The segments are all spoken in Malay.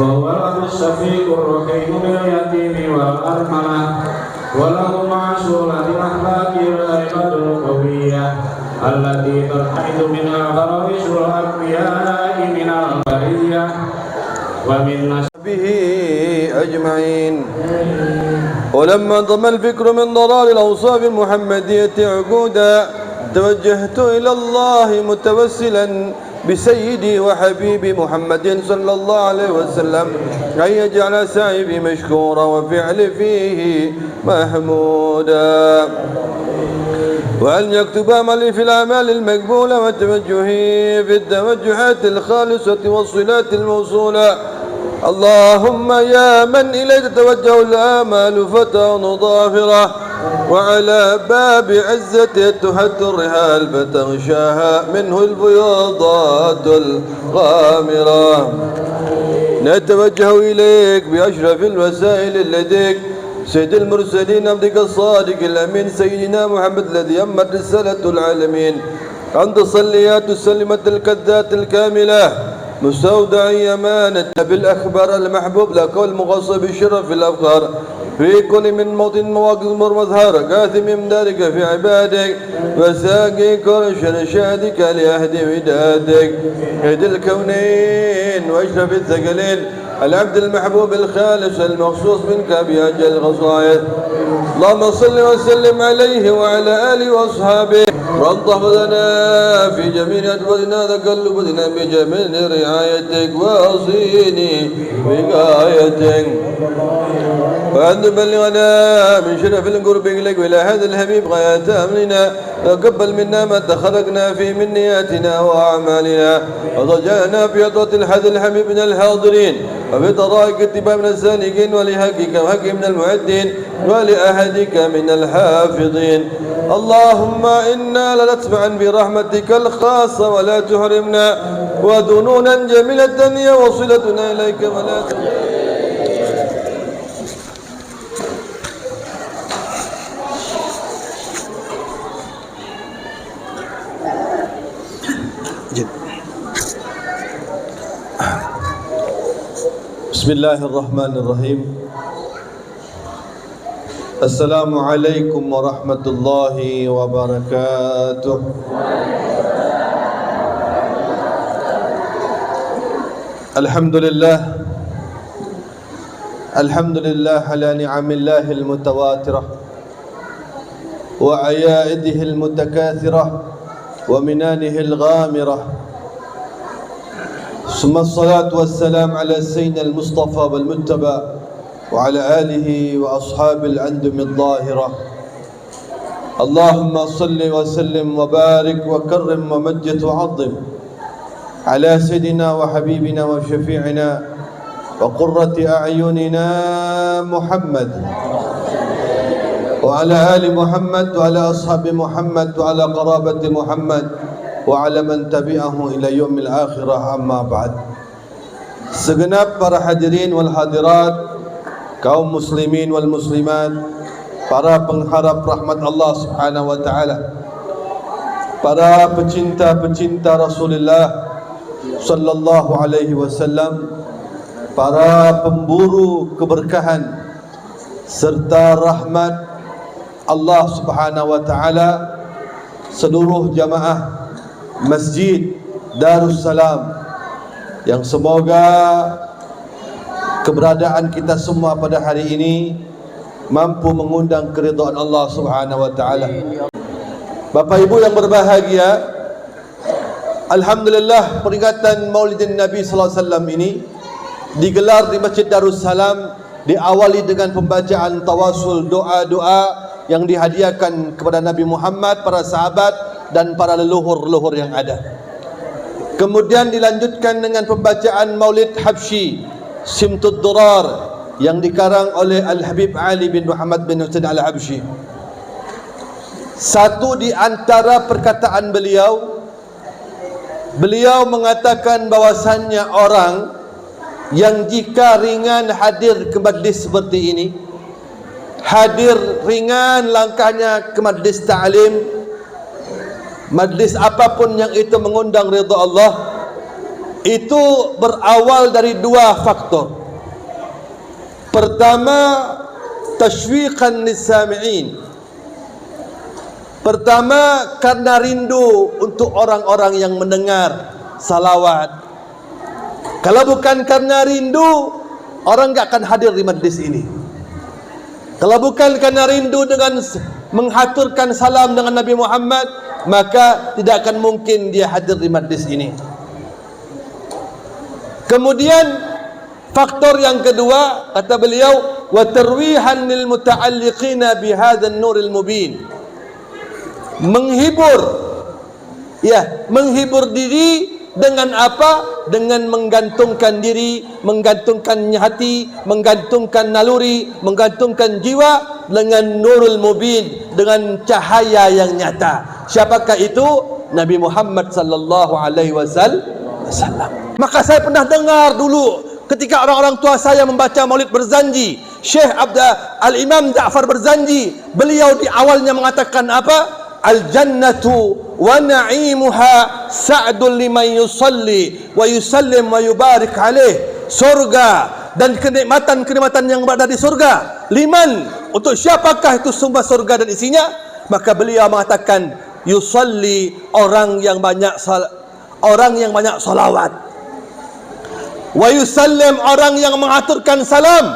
وهو الأب الشفيق الرحيم لليتيم والأرملة وله معشورة الأخلاق العباد القوية التي ترتعد منها فرائش الأنبياء من البرية ومن به أجمعين. ولما انضم الفكر من ضلال الأوصاف المحمدية عقودا توجهت إلى الله متوسلا بسيدي وحبيبي محمد صلى الله عليه وسلم أن يجعل سعي مشكورا وفعل فيه محمودا، وأن يكتب عملي في الأعمال المقبولة وتوجهي في التوجهات الخالصة والصلات الموصولة. اللهم يا من إليك تتوجه الآمال فتكون ظافرة، وعلى باب عزته تحت الرحال فتغشاها منه الفياضات الغامرة. نتوجه إليك بأشرف الوسائل لديك سيد المرسلين عبدك الصادق الأمين سيدنا محمد الذي أمت رسالة العالمين، أن تصليات السلمة الكذات الكاملة مستودع أمانة بالأخبار المحبوب لك والمغصب بالشرف الأفخار في كل من موطن مواقف مظهر كاثم من ذلك في عبادك وساقي كرش رشادك لأهد ودادك هد الكونين واشرف الثقلين العبد المحبوب الخالص المخصوص منك بأجل الخصائص. اللهم صل وسلم عليه وعلى آله وأصحابه، وانطف لنا في جميع أدوارنا تقلبنا بجميل رعايتك وأصيني بقايتك، وأن تبلغنا من شرف القرب إليك وإلى هذا الحبيب غاية أمرنا. تقبل منا ما ادخرنا فيه من نياتنا وأعمالنا، وضجعنا في عطرة الحد الحبيب من الحاضرين وفي طرائق اتباع من السالكين ولحقك وحق من المعدين ولأهدك من الحافظين. اللهم إنا لنطمع برحمتك الخاصة ولا تحرمنا، وذنونا جميلة هي وصلتنا إليك ولا بسم الله الرحمن الرحيم. السلام عليكم ورحمة الله وبركاته. الحمد لله على نعم الله المتواترة وعيائده المتكاثرة ومنانه الغامرة، ثم الصلاة والسلام على سيدنا المصطفى والمتبى وعلى آله وأصحاب الأندم الظاهرة. اللهم صل وسلم وبارك وكرم ومجد وعظم على سيدنا وحبيبنا وشفيعنا وقرة أعيننا محمد وعلى آل محمد وعلى أصحاب محمد وعلى قرابة محمد وعلى من tabi'ahu ila yaumil akhirah, amma ba'd. Segenap para hadirin wal hadirat, kaum muslimin wal muslimat, para pengharap rahmat Allah Subhanahu wa taala, para pecinta-pecinta Rasulullah sallallahu alaihi wasallam, para pemburu keberkahan serta rahmat Allah Subhanahu wa taala, seluruh jamaah Masjid Darussalam yang semoga keberadaan kita semua pada hari ini mampu mengundang keridhaan Allah Subhanahu wa taala. Bapak Ibu yang berbahagia, alhamdulillah peringatan Maulidin Nabi sallallahu alaihi wasallam ini digelar di Masjid Darussalam, diawali dengan pembacaan tawasul doa-doa yang dihadiahkan kepada Nabi Muhammad, para sahabat dan para leluhur-leluhur yang ada. Kemudian dilanjutkan dengan pembacaan Maulid Habsyi Simtud Durar yang dikarang oleh Al-Habib Ali bin Muhammad bin Husain Al-Habsyi. Satu di antara perkataan beliau mengatakan bahwasannya orang yang jika ringan hadir ke majlis seperti ini, hadir ringan langkahnya ke majlis ta'lim, majlis apapun yang itu mengundang ridha Allah, itu berawal dari dua faktor. Pertama, tashwiqan lis-sami'in. Pertama, karena rindu untuk orang-orang yang mendengar salawat. Kalau bukan karena rindu, orang enggak akan hadir di majlis ini. Kalau bukan karena rindu dengan menghaturkan salam dengan Nabi Muhammad, maka tidak akan mungkin dia hadir di majlis ini. Kemudian faktor yang kedua, kata beliau, wa tarwihan lil muta'alliqina bi hadzal nuril mubin. Menghibur, ya, menghibur diri dengan apa? Dengan menggantungkan diri, menggantungkan hati, menggantungkan naluri, menggantungkan jiwa dengan nurul mubin, dengan cahaya yang nyata. Siapakah itu? Nabi Muhammad sallallahu alaihi wasallam. Maka saya pernah dengar dulu ketika orang-orang tua saya membaca Maulid Barzanji, Syekh Al-Imam Ja'far Barzanji, beliau di awalnya mengatakan apa? Al-jannatu wa na'imuha sa'dun liman yusalli wa yusallim wa yubarik alaih. Surga dan kenikmatan-kenikmatan yang berada di surga, liman, untuk siapakah itu semua surga dan isinya? Maka beliau mengatakan yusalli, orang yang banyak salawat, wa yusallim, orang yang mengaturkan salam,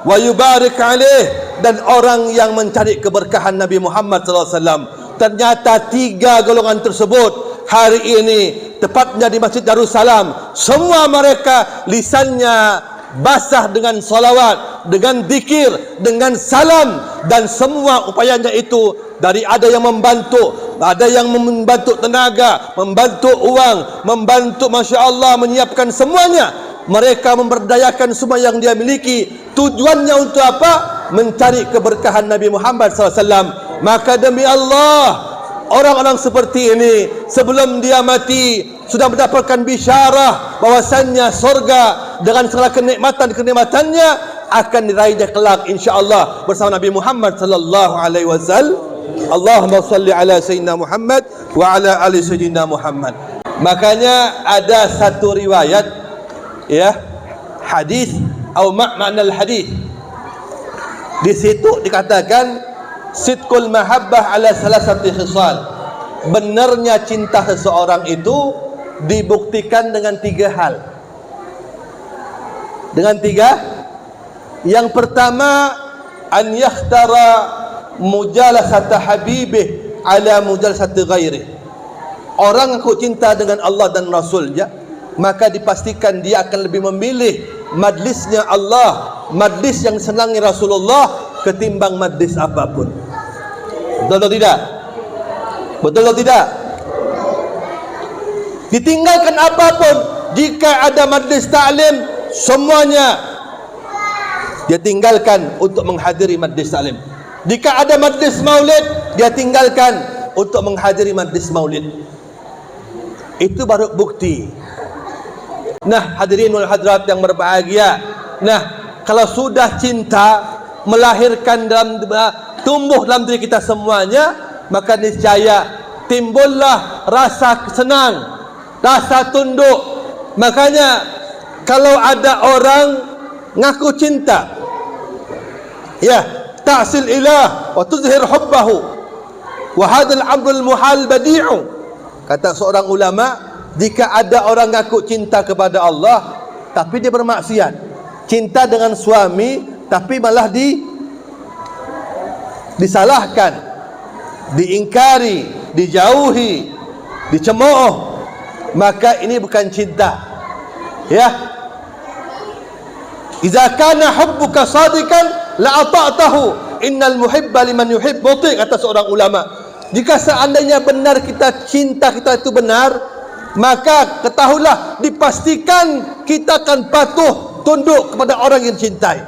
wa yubarik alaih, dan orang yang mencari keberkahan Nabi Muhammad sallallahu alaihi wasallam. Ternyata tiga golongan tersebut hari ini, tepatnya di Masjid Darussalam, semua mereka lisannya basah dengan salawat, dengan zikir, dengan salam, dan semua upayanya itu dari ada yang membantu, ada yang membantu tenaga, membantu uang, membantu Masya Allah menyiapkan semuanya. Mereka memberdayakan semua yang dia miliki. Tujuannya untuk apa? Mencari keberkahan Nabi Muhammad SAW. Maka demi Allah, orang-orang seperti ini sebelum dia mati sudah mendapatkan bisyarah bahwasannya surga dengan segala kenikmatan-kenikmatannya akan diraihnya kelak insyaallah bersama Nabi Muhammad sallallahu alaihi wasallam. Allahumma salli ala sayyidina Muhammad wa ala ali sayyidina Muhammad. Makanya ada satu riwayat, ya, hadis atau makna hadis. Di situ dikatakan sidqul mahabbah ala salasati khisal. Benarnya cinta seseorang itu dibuktikan dengan tiga hal. Dengan tiga. Yang pertama, an yakhtara mujalasata habibih ala mujalasati ghairih. Orang aku cinta dengan Allah dan Rasulnya, maka dipastikan dia akan lebih memilih majlisnya Allah, majlis yang senangi Rasulullah ketimbang majlis apapun. Betul atau tidak? Betul atau tidak? Ditinggalkan apapun, jika ada majlis ta'lim, semuanya dia tinggalkan untuk menghadiri majlis ta'lim. Jika ada majlis maulid, dia tinggalkan untuk menghadiri majlis maulid. Itu baru bukti. Nah, hadirin wal hadirat yang berbahagia, nah, kalau sudah cinta melahirkan tumbuh dalam diri kita semuanya, maka niscaya timbullah rasa senang, rasa tunduk. Makanya kalau ada orang ngaku cinta, ya, ta'sil ilah wa tuzhir hubbahu wa hadzal amrul muhal badi'u. Kata seorang ulama, jika ada orang ngaku cinta kepada Allah tapi dia bermaksiat, cinta dengan suami tapi malah disalahkan, diingkari, dijauhi, dicemooh, maka ini bukan cinta. Ya, idza kana hubbuka sadikan la ata'tahu innal muhibba liman yuhib muti'. Kata seorang ulama, jika seandainya benar kita cinta kita itu benar, maka ketahuilah dipastikan kita akan patuh tunduk kepada orang yang cintai.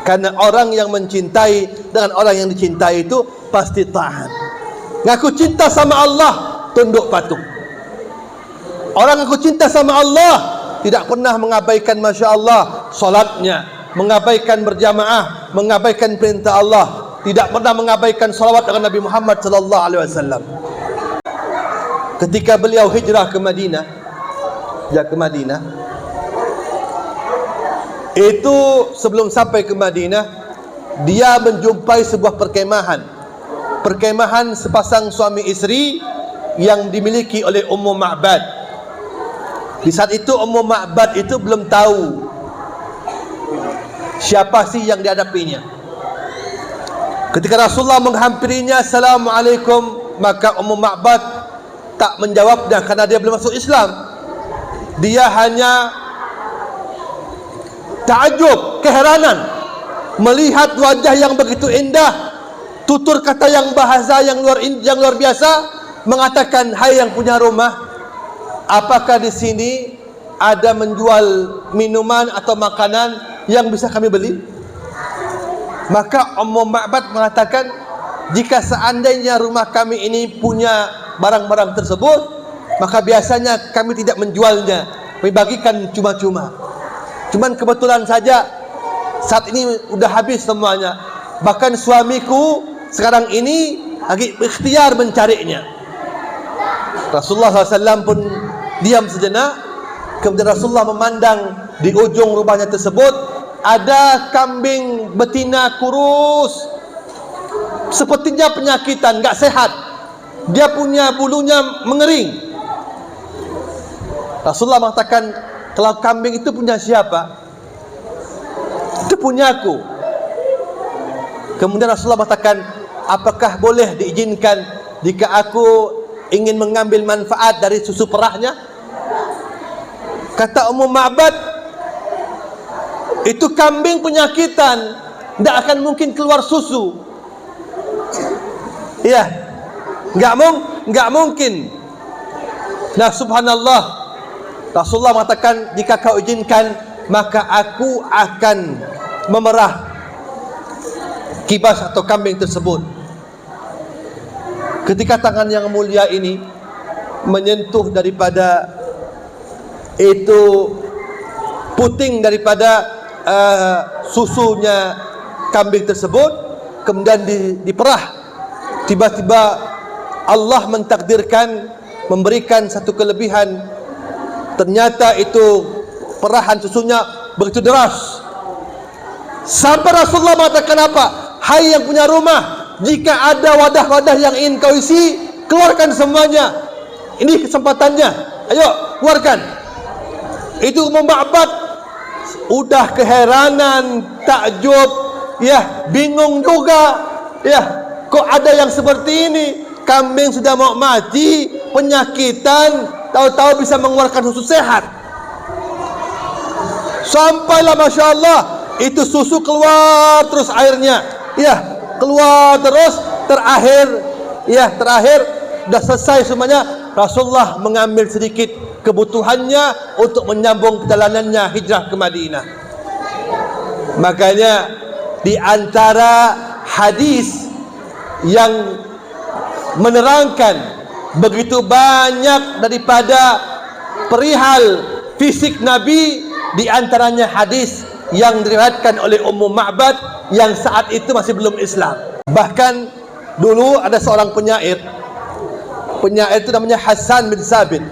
Karena orang yang mencintai dengan orang yang dicintai itu pasti taat. Ngaku cinta sama Allah, tunduk patuh. Orang ngaku cinta sama Allah tidak pernah mengabaikan, Masya Allah, salatnya, mengabaikan berjamaah, mengabaikan perintah Allah, tidak pernah mengabaikan salawat dengan Nabi Muhammad sallallahu alaihi wasallam. Ketika beliau hijrah ke Madinah, dia ke Madinah. Itu sebelum sampai ke Madinah, dia menjumpai sebuah perkemahan sepasang suami isteri yang dimiliki oleh Ummu Ma'bad. Di saat itu Ummu Ma'bad itu belum tahu siapa sih yang dihadapinya. Ketika Rasulullah menghampirinya, Assalamualaikum, maka Ummu Ma'bad tak menjawabnya karena dia belum masuk Islam. Dia hanya takjub, keheranan melihat wajah yang begitu indah, tutur kata yang bahasa yang luar biasa, mengatakan, hai yang punya rumah, apakah di sini ada menjual minuman atau makanan yang bisa kami beli? Maka Ummu Ma'bad mengatakan, jika seandainya rumah kami ini punya barang-barang tersebut, maka biasanya kami tidak menjualnya, kami bagikan cuma-cuma. Cuman kebetulan saja saat ini udah habis semuanya. Bahkan suamiku sekarang ini lagi ikhtiar mencarinya. Rasulullah SAW pun diam sejenak. Kemudian Rasulullah memandang di ujung rumahnya tersebut ada kambing betina kurus, sepertinya penyakitan, gak sehat. Dia punya bulunya mengering. Rasulullah mengatakan, kalau kambing itu punya siapa? Itu punya aku. Kemudian Rasulullah mengatakan, apakah boleh diizinkan jika aku ingin mengambil manfaat dari susu perahnya? Kata Ummu Ma'bad, itu kambing penyakitan, tidak akan mungkin keluar susu. Iya, nggak mungkin. Nah, subhanallah, Rasulullah mengatakan, jika kau izinkan, maka aku akan memerah kibas atau kambing tersebut. Ketika tangan yang mulia ini menyentuh daripada itu puting daripada susunya kambing tersebut, kemudian diperah, tiba-tiba Allah mentakdirkan memberikan satu kelebihan. Ternyata itu perahan susunya begitu deras, sampai Rasulullah mengatakan apa? Hai yang punya rumah, jika ada wadah-wadah yang ingin kau isi, keluarkan semuanya. Ini kesempatannya, ayo keluarkan. Itu Ummu Ma'bad udah keheranan, takjub, ya, bingung juga, ya, kok ada yang seperti ini? Kambing sudah mau mati, penyakitan, tahu-tahu bisa mengeluarkan susu sehat. Sampailah Masya Allah, itu susu keluar terus airnya, ya, keluar terus. Terakhir sudah selesai semuanya. Rasulullah mengambil sedikit kebutuhannya untuk menyambung perjalanannya hijrah ke Madinah. Makanya di antara hadis yang menerangkan begitu banyak daripada perihal fisik Nabi, di antaranya hadis yang diriwayatkan oleh Ummu Ma'bad yang saat itu masih belum Islam. Bahkan dulu ada seorang penyair itu namanya Hasan bin Sabit.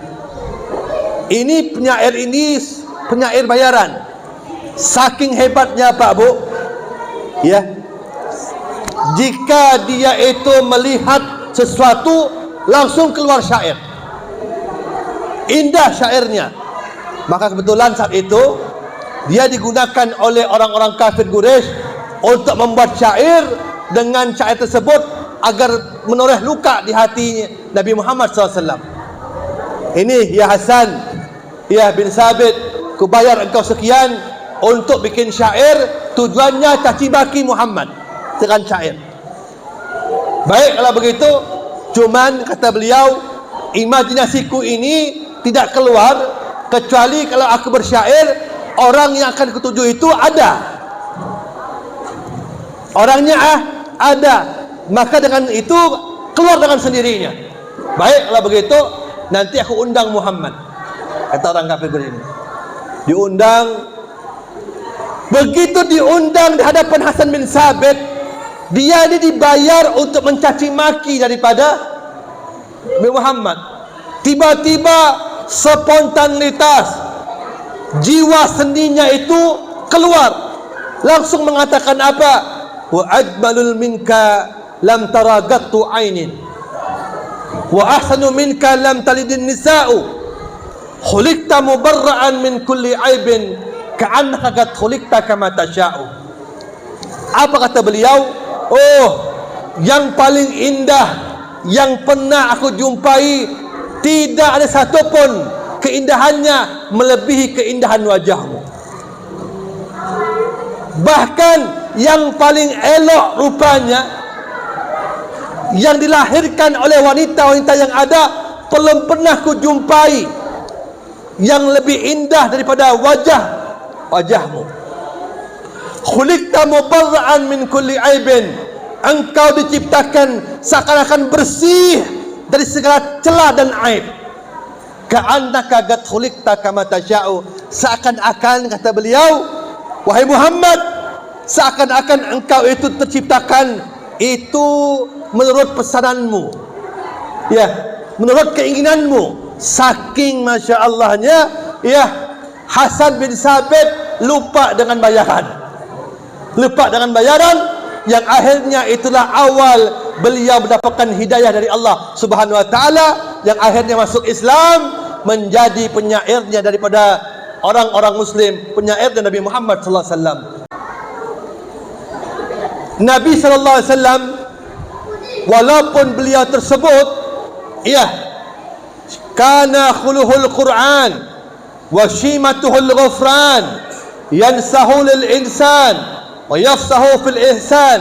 Ini penyair bayaran. Saking hebatnya Pak Bu, ya, jika dia itu melihat sesuatu langsung keluar syair, indah syairnya. Maka kebetulan saat itu dia digunakan oleh orang-orang kafir Quraisy untuk membuat syair. Dengan syair tersebut agar menoreh luka di hati Nabi Muhammad SAW. Ini ya Hasan, ya bin Sabit, ku bayar engkau sekian untuk bikin syair, tujuannya caci maki Muhammad dengan syair. Baik kalau begitu, cuman kata beliau, imajinasiku ini tidak keluar kecuali kalau aku bersyair, orang yang akan kutuju itu ada, orangnya ada, maka dengan itu keluar dengan sendirinya. Baik kalau begitu, nanti aku undang Muhammad, kata orang kafir ini. Diundang. Begitu diundang di hadapan Hasan bin Sabit, dia ini dibayar untuk mencaci maki daripada Nabi Muhammad. Tiba-tiba spontanitas, jiwa seninya itu keluar, langsung mengatakan apa? Wa ajmalul minka lam taragattu ainin wa ahsanu minka lam talidin nisa'u khuliqta mubarra'an min kulli aibin ka'annaka qad khuliqta kama tasha'u. Apa kata beliau? Oh, yang paling indah yang pernah aku jumpai, tidak ada satupun keindahannya melebihi keindahan wajahmu. Bahkan yang paling elok rupanya, yang dilahirkan oleh wanita-wanita yang ada, belum pernah ku jumpai yang lebih indah daripada wajahmu. Khuliqta mubarra'an min kulli aibin, engkau diciptakan seakan-akan bersih dari segala celah dan aib. Ka'annaka qad khuliqta kama tasha'u, seakan-akan, kata beliau, wahai Muhammad, seakan-akan engkau itu terciptakan itu menurut pesananmu, ya, menurut keinginanmu. Saking Masya Allahnya, ya, Hasan bin Sabit lupa dengan bayaran, yang akhirnya itulah awal beliau mendapatkan hidayah dari Allah Subhanahu wa taala, yang akhirnya masuk Islam, menjadi penyairnya daripada orang-orang muslim, penyairnya Nabi Muhammad sallallahu alaihi wasallam. Nabi sallallahu alaihi wasallam, walaupun beliau tersebut, ya, kana khuluhul Quran wa shimatuhul ghufran, yansahu lil insan wa yafsahu fil ihsan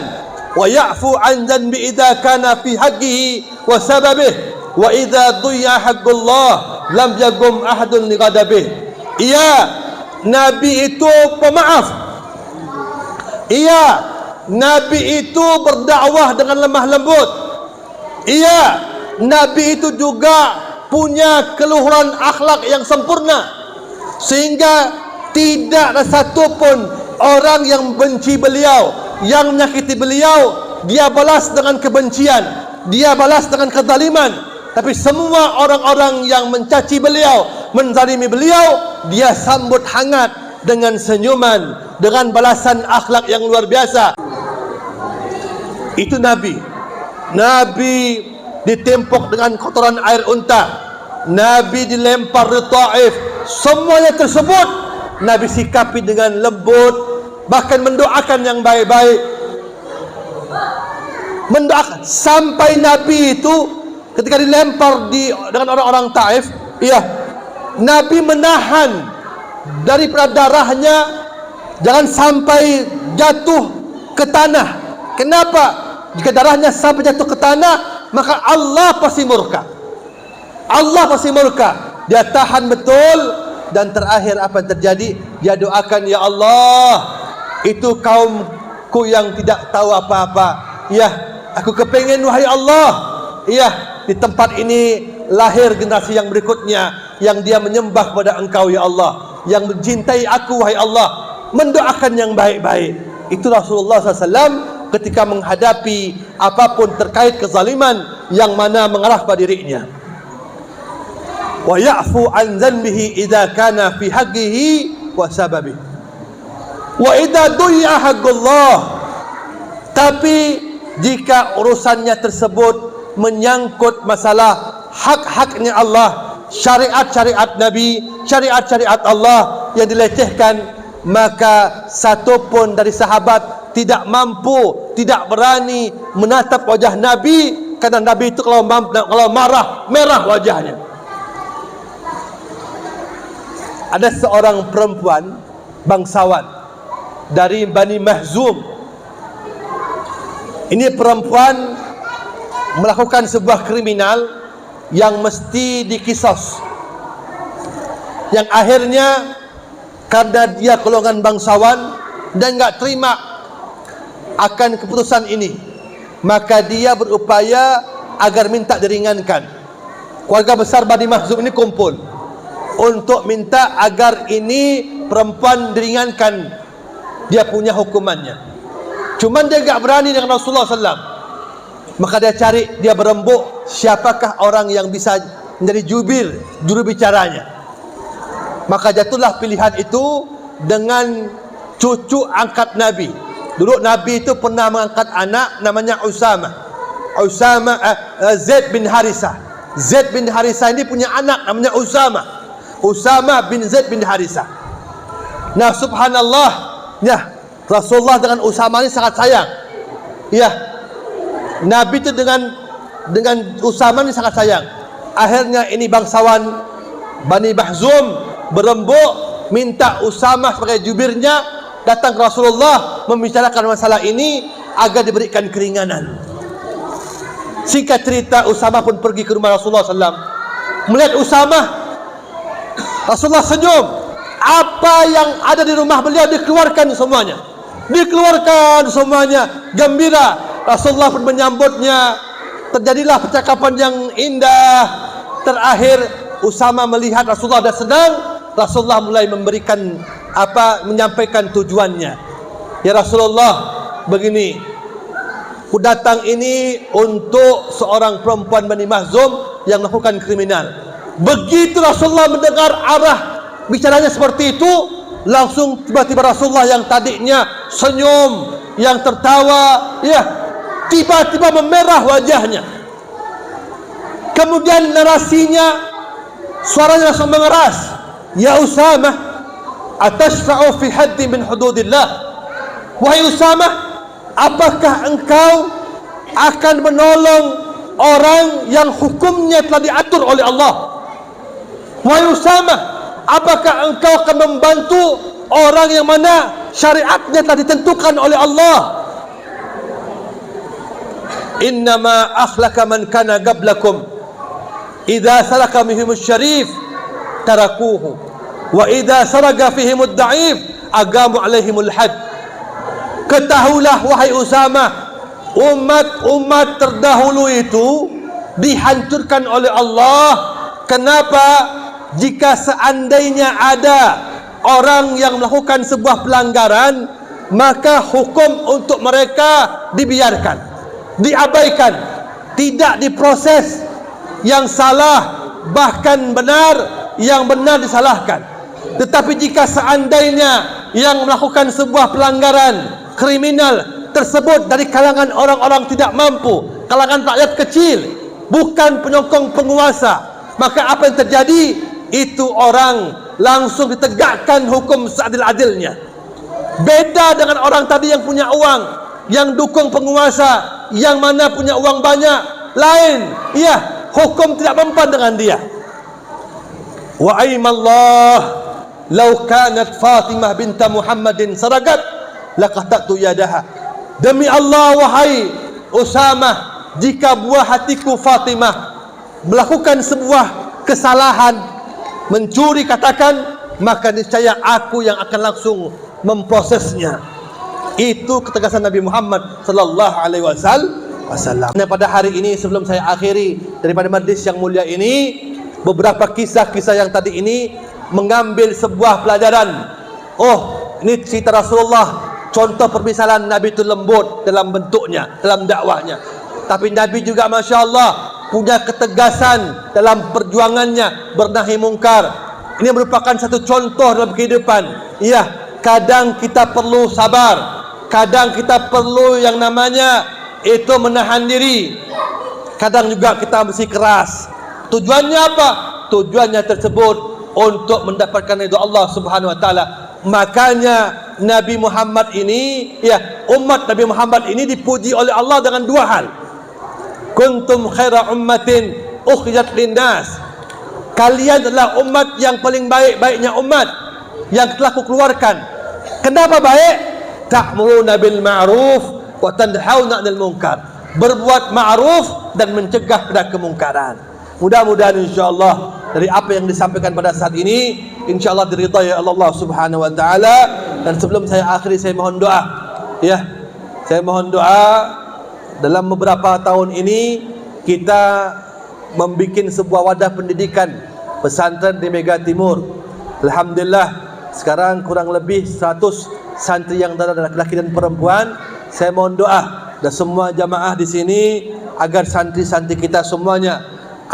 wa ya'fu an dhanbi idza kana fi haqqihi wa sababihi wa idza dhiyya haqqullah lam yaqum ahadun li ghadabihi. Ia Nabi itu pemaaf. Ia Nabi itu berdakwah dengan lemah lembut. Ia Nabi itu juga punya keluhuran akhlak yang sempurna, sehingga tidak ada satupun orang yang benci beliau, yang menyakiti beliau, dia balas dengan kebencian, dia balas dengan kezaliman. Tapi semua orang-orang yang mencaci beliau, menzalimi beliau, dia sambut hangat dengan senyuman, dengan balasan akhlak yang luar biasa. Itu Nabi. Nabi ditempok dengan kotoran air unta, Nabi dilempar di Taif. Semuanya tersebut Nabi sikapi dengan lembut, bahkan mendoakan yang baik-baik, mendoakan. Sampai Nabi itu ketika dilempar dengan orang-orang Taif, iya, Nabi menahan daripada darahnya jangan sampai jatuh ke tanah. Kenapa? Jika darahnya sampai jatuh ke tanah, maka Allah pasti murka. Allah pasti murka. Dia tahan betul, dan terakhir apa yang terjadi? Dia doakan, ya Allah, itu kaumku yang tidak tahu apa-apa. Ya, aku kepengen wahai Allah, ya, di tempat ini lahir generasi yang berikutnya yang dia menyembah kepada Engkau ya Allah, yang mencintai aku wahai Allah, mendoakan yang baik-baik. Itu Rasulullah SAW ketika menghadapi apapun terkait kezaliman yang mana mengarah pada dirinya. Wa ya'fu an dhanbihi idza kana fi haqqihi wa sababihi. Wa idza du'iya haqqullah. Tapi jika urusannya tersebut menyangkut masalah hak-haknya Allah, syariat-syariat Nabi, syariat-syariat Allah yang dilecehkan, maka satu pun dari sahabat tidak mampu, tidak berani menatap wajah Nabi, karena Nabi itu kalau marah, merah wajahnya. Ada seorang perempuan bangsawan dari Bani Mahzum. Ini perempuan melakukan sebuah kriminal yang mesti dikisos, yang akhirnya karena dia golongan bangsawan dan enggak terima akan keputusan ini, maka dia berupaya agar minta diringankan. Keluarga besar Bani Mahzum ini kumpul untuk minta agar ini perempuan diringankan dia punya hukumannya. Cuman dia enggak berani dengan Rasulullah SAW. Maka dia cari, dia berembuk, siapakah orang yang bisa menjadi juru bicaranya. Maka jatuhlah pilihan itu dengan cucu angkat Nabi. Dulu Nabi itu pernah mengangkat anak namanya Zaid bin Harisah. Zaid bin Harisah ini punya anak namanya Usama bin Zaid bin Harisah. Nah, subhanallah, ya, Rasulullah dengan Usama ini sangat sayang. Ya, Nabi itu dengan Usama ini sangat sayang. Akhirnya ini bangsawan Bani Mahzum berembuk minta Usama sebagai jubirnya datang ke Rasulullah membicarakan masalah ini agar diberikan keringanan. Singkat cerita, Usama pun pergi ke rumah Rasulullah SAW. Melihat Usama, Rasulullah senyum. Apa yang ada di rumah beliau dikeluarkan semuanya. Gembira. Rasulullah pun menyambutnya. Terjadilah percakapan yang indah. Terakhir Usama melihat Rasulullah dah senang. Rasulullah mulai menyampaikan tujuannya. Ya Rasulullah, begini, aku datang ini untuk seorang perempuan Bani Mahzum yang melakukan kriminal. Begitu Rasulullah mendengar arah bicaranya seperti itu, langsung tiba-tiba Rasulullah yang tadinya senyum, yang tertawa, ya, tiba-tiba memerah wajahnya. Kemudian narasinya, suaranya langsung mengeras. Ya Usama, atashfa'u fi haddin min hududillah. Wahai Usama, apakah engkau akan menolong orang yang hukumnya telah diatur oleh Allah? Wahai Usama, apakah engkau akan membantu orang yang mana syariatnya telah ditentukan oleh Allah? Innama akhlaka man kana qablakum idza salaka minhumus syarif tarakuhu wa idza saraga fihimud da'if agamu alaihimul had. Ketahuilah wahai Usama, umat-umat terdahulu itu dihancurkan oleh Allah. Kenapa? Jika seandainya ada orang yang melakukan sebuah pelanggaran, maka hukum untuk mereka dibiarkan, diabaikan, tidak diproses. Yang salah bahkan benar, yang benar disalahkan. Tetapi jika seandainya yang melakukan sebuah pelanggaran kriminal tersebut dari kalangan orang-orang tidak mampu, kalangan rakyat kecil, bukan penyokong penguasa, maka apa yang terjadi? Itu orang langsung ditegakkan hukum seadil-adilnya. Beda dengan orang tadi yang punya uang, yang dukung penguasa, yang mana punya uang banyak, lain, ya, hukum tidak mempan dengan dia. Wa aimallah law kanat Fatimah binta Muhammadin saragat laqatatu yadaha. Demi Allah wahai Usama, jika buah hatiku Fatimah melakukan sebuah kesalahan, mencuri katakan, maka niscaya aku yang akan langsung memprosesnya. Itu ketegasan Nabi Muhammad sallallahu alaihi wasallam. Nah, pada hari ini sebelum saya akhiri daripada majlis yang mulia ini, beberapa kisah-kisah yang tadi ini mengambil sebuah pelajaran. Oh, ini cerita Rasulullah, contoh permisalan Nabi itu lembut dalam bentuknya, dalam dakwahnya. Tapi Nabi juga Masya Allah punya ketegasan dalam perjuangannya bernahi mungkar. Ini merupakan satu contoh dalam kehidupan. Iya, kadang kita perlu sabar, kadang kita perlu yang namanya itu menahan diri, kadang juga kita mesti keras. Tujuannya apa? Tujuannya tersebut untuk mendapatkan ridha Allah Subhanahu wa taala. Makanya Nabi Muhammad ini, ya, umat Nabi Muhammad ini dipuji oleh Allah dengan dua hal. Kuntum khaira ummatin ukhrijat linnas. Kalian adalah umat yang paling baik-baiknya umat yang telah kukeluarkan. Kenapa baik? Ta'muruna bil ma'ruf wa tanhauna 'anil munkar. Berbuat ma'ruf dan mencegah pada kemungkaran. Mudah-mudahan insyaallah dari apa yang disampaikan pada saat ini insyaallah diridai oleh Allah Subhanahu wa taala. Dan sebelum saya akhiri, saya mohon doa. Ya, saya mohon doa. Dalam beberapa tahun ini kita membuat sebuah wadah pendidikan pesantren di Mega Timur. Alhamdulillah sekarang kurang lebih 100 santri yang ada laki-laki dan perempuan. Saya mohon doa dan semua jamaah di sini agar santri-santri kita semuanya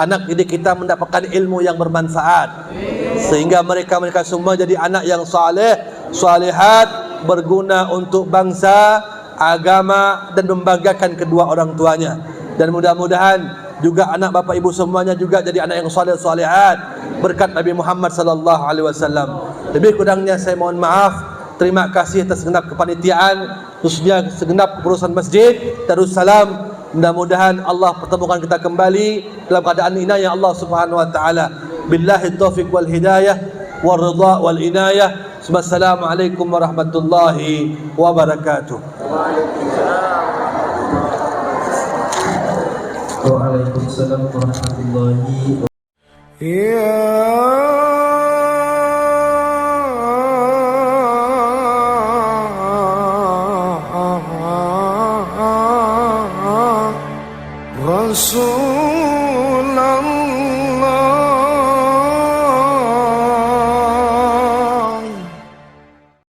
anak didik kita mendapatkan ilmu yang bermanfaat, sehingga mereka semua jadi anak yang saleh, salihat, berguna untuk bangsa, agama, dan membanggakan kedua orang tuanya. Dan mudah-mudahan juga anak bapak ibu semuanya juga jadi anak yang saleh salihat berkat Nabi Muhammad sallallahu alaihi wasallam. Lebih kurangnya saya mohon maaf. Terima kasih atas segenap kepanitiaan, khususnya segenap kepengurusan masjid Darussalam. Mudah-mudahan Allah pertemukan kita kembali dalam keadaan inayah Allah Subhanahu wa taala. Billahi taufiq wal hidayah wal ridha wal inayah. Wassalamualaikum warahmatullahi wabarakatuh. Waalaikumsalam warahmatullahi wabarakatuh.